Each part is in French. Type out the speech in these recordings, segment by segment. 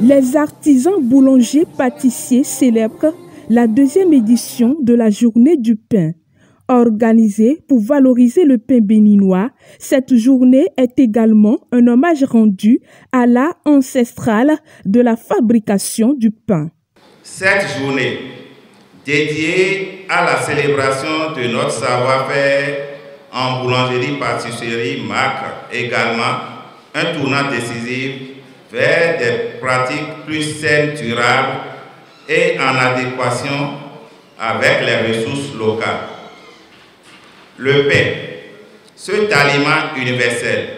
Les artisans boulangers-pâtissiers célèbrent la deuxième édition de la Journée du pain. Organisée pour valoriser le pain béninois, cette journée est également un hommage rendu à l'art ancestral de la fabrication du pain. Cette journée, dédiée à la célébration de notre savoir-faire en boulangerie-pâtisserie, marque également un tournant décisif vers des pratiques plus saines, durables et en adéquation avec les ressources locales. Le pain, cet aliment universel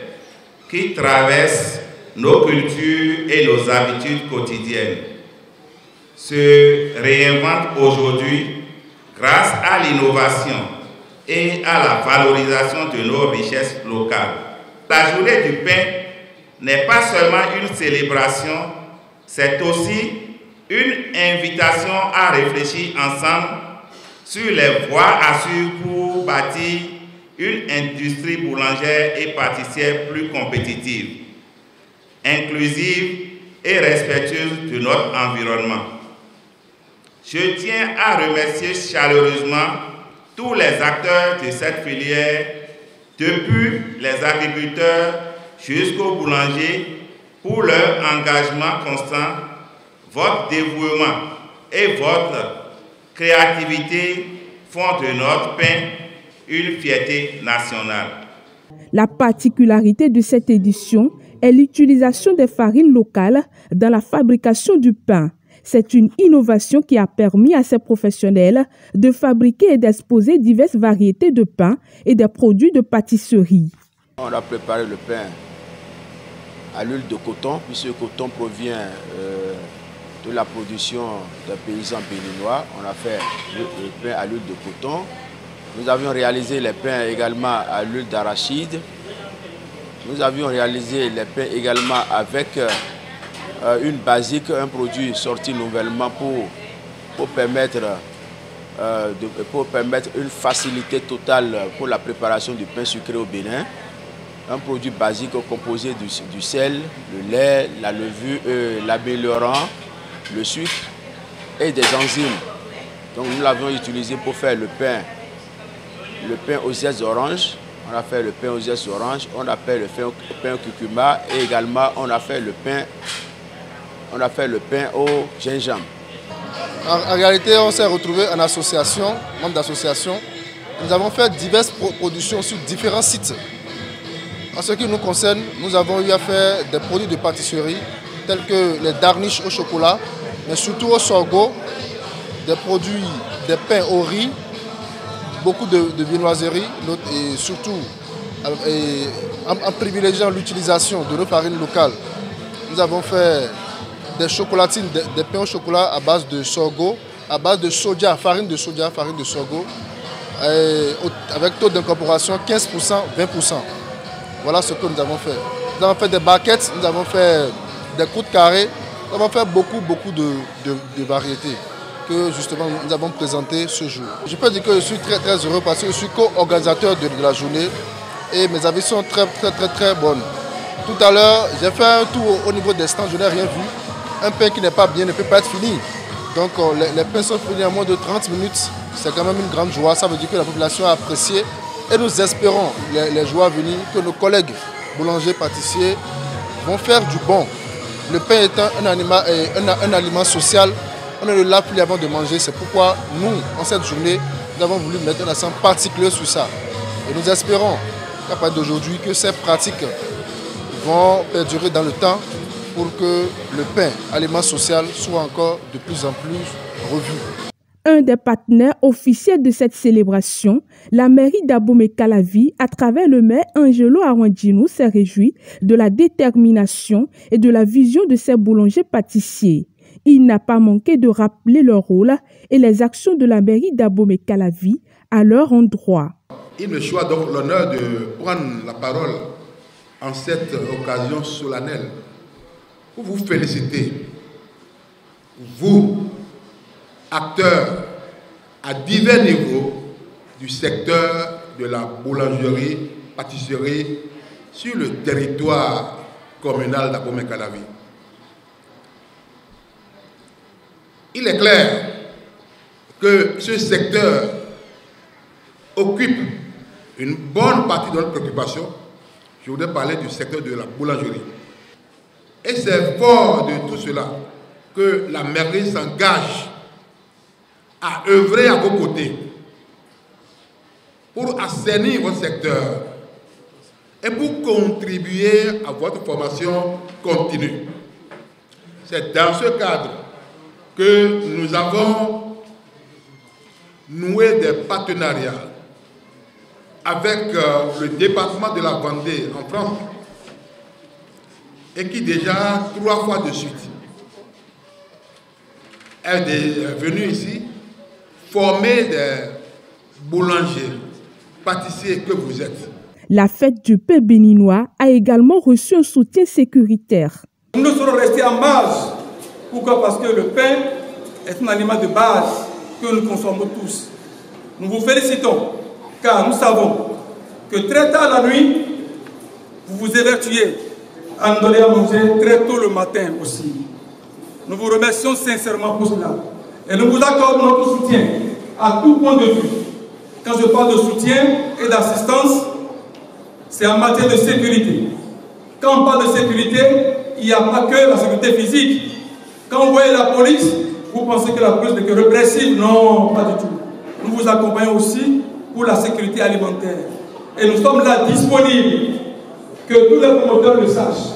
qui traverse nos cultures et nos habitudes quotidiennes, se réinvente aujourd'hui grâce à l'innovation et à la valorisation de nos richesses locales. La journée du pain n'est pas seulement une célébration, c'est aussi une invitation à réfléchir ensemble sur les voies à suivre pour bâtir une industrie boulangère et pâtissière plus compétitive, inclusive et respectueuse de notre environnement. Je tiens à remercier chaleureusement tous les acteurs de cette filière, depuis les agriculteurs jusqu'aux boulangers, pour leur engagement constant, votre dévouement et votre créativité font de notre pain une fierté nationale. La particularité de cette édition est l'utilisation des farines locales dans la fabrication du pain. C'est une innovation qui a permis à ces professionnels de fabriquer et d'exposer diverses variétés de pain et des produits de pâtisserie. On a préparé le pain à l'huile de coton, puisque le coton provient de la production des paysans béninois. On a fait le pain à l'huile de coton. Nous avions réalisé les pains également à l'huile d'arachide. Nous avions réalisé les pains également avec une basique, un produit sorti nouvellement pour permettre une facilité totale pour la préparation du pain sucré au Bénin. Un produit basique composé du sel, le lait, la levure, l'améliorant, le sucre et des enzymes. Donc nous l'avons utilisé pour faire le pain aux zestes orange. On a fait le pain aux zestes orange, on a fait le pain au curcuma et également on a fait le pain au gingembre. En réalité, on s'est retrouvés en association, membre d'association. Nous avons fait diverses productions sur différents sites. En ce qui nous concerne, nous avons eu à faire des produits de pâtisserie tels que les darniches au chocolat, mais surtout au sorgho, des produits, des pains au riz, beaucoup de viennoiseries et surtout en privilégiant l'utilisation de nos farines locales. Nous avons fait des chocolatines, des pains au chocolat à base de sorgho, à base de soja, farine de sorgho, avec taux d'incorporation 15%, 20%. Voilà ce que nous avons fait. Nous avons fait des baguettes, nous avons fait des croûtes carrées, nous avons fait beaucoup de variétés que justement nous avons présentées ce jour. Je peux dire que je suis très heureux parce que je suis co-organisateur de la journée et mes avis sont très bonnes. Tout à l'heure, j'ai fait un tour au niveau des stands, je n'ai rien vu. Un pain qui n'est pas bien ne peut pas être fini. Donc les pains sont finis en moins de 30 minutes. C'est quand même une grande joie. Ça veut dire que la population a apprécié. Et nous espérons, les jours à venir, que nos collègues boulangers, pâtissiers vont faire du bon. Le pain étant un aliment social, on ne le lave plus avant de manger. C'est pourquoi nous, en cette journée, nous avons voulu mettre un accent particulier sur ça. Et nous espérons, à partir d'aujourd'hui, que ces pratiques vont perdurer dans le temps pour que le pain, aliment social, soit encore de plus en plus revu. Un des partenaires officiels de cette célébration, la mairie d'Abomey-Calavi, à travers le maire Angelo Arwandjinou, s'est réjoui de la détermination et de la vision de ces boulangers-pâtissiers. Il n'a pas manqué de rappeler leur rôle et les actions de la mairie d'Abomey-Calavi à leur endroit. Il me choisit donc l'honneur de prendre la parole en cette occasion solennelle pour vous féliciter, vous, acteurs à divers niveaux du secteur de la boulangerie, pâtisserie sur le territoire communal d'Abomey-Calavi. Il est clair que ce secteur occupe une bonne partie de notre préoccupation. Je voudrais parler du secteur de la boulangerie. Et c'est fort de tout cela que la mairie s'engage à œuvrer à vos côtés pour assainir votre secteur et pour contribuer à votre formation continue. C'est dans ce cadre que nous avons noué des partenariats avec le département de la Vendée en France et qui déjà 3 fois de suite est venu ici former des boulangers, pâtissiers que vous êtes. La fête du pain béninois a également reçu un soutien sécuritaire. Nous serons restés en base. Pourquoi? Parce que le pain est un aliment de base que nous consommons tous. Nous vous félicitons, car nous savons que très tard la nuit, vous vous évertuez à nous donner à manger très tôt le matin aussi. Nous vous remercions sincèrement pour cela. Et nous vous accordons notre soutien à tout point de vue. Quand je parle de soutien et d'assistance, c'est en matière de sécurité. Quand on parle de sécurité, il n'y a pas que la sécurité physique. Quand vous voyez la police, vous pensez que la police n'est que répressive. Non, pas du tout. Nous vous accompagnons aussi pour la sécurité alimentaire. Et nous sommes là disponibles, que tous les promoteurs le sachent.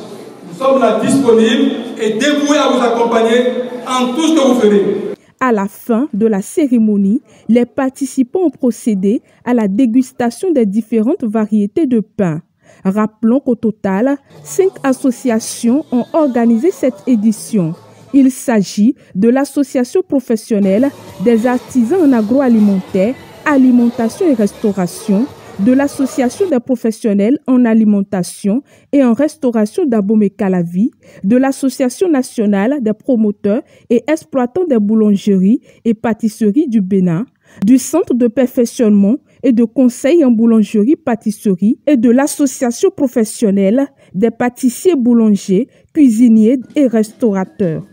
Nous sommes là disponibles et dévoués à vous accompagner en tout ce que vous ferez. À la fin de la cérémonie, les participants ont procédé à la dégustation des différentes variétés de pain. Rappelons qu'au total, 5 associations ont organisé cette édition. Il s'agit de l'association professionnelle des artisans en agroalimentaire, alimentation et restauration, de l'association des professionnels en alimentation et en restauration d'Abomey-Calavi, de l'association nationale des promoteurs et exploitants des boulangeries et pâtisseries du Bénin, du centre de perfectionnement et de conseil en boulangerie-pâtisserie et de l'association professionnelle des pâtissiers boulangers, cuisiniers et restaurateurs.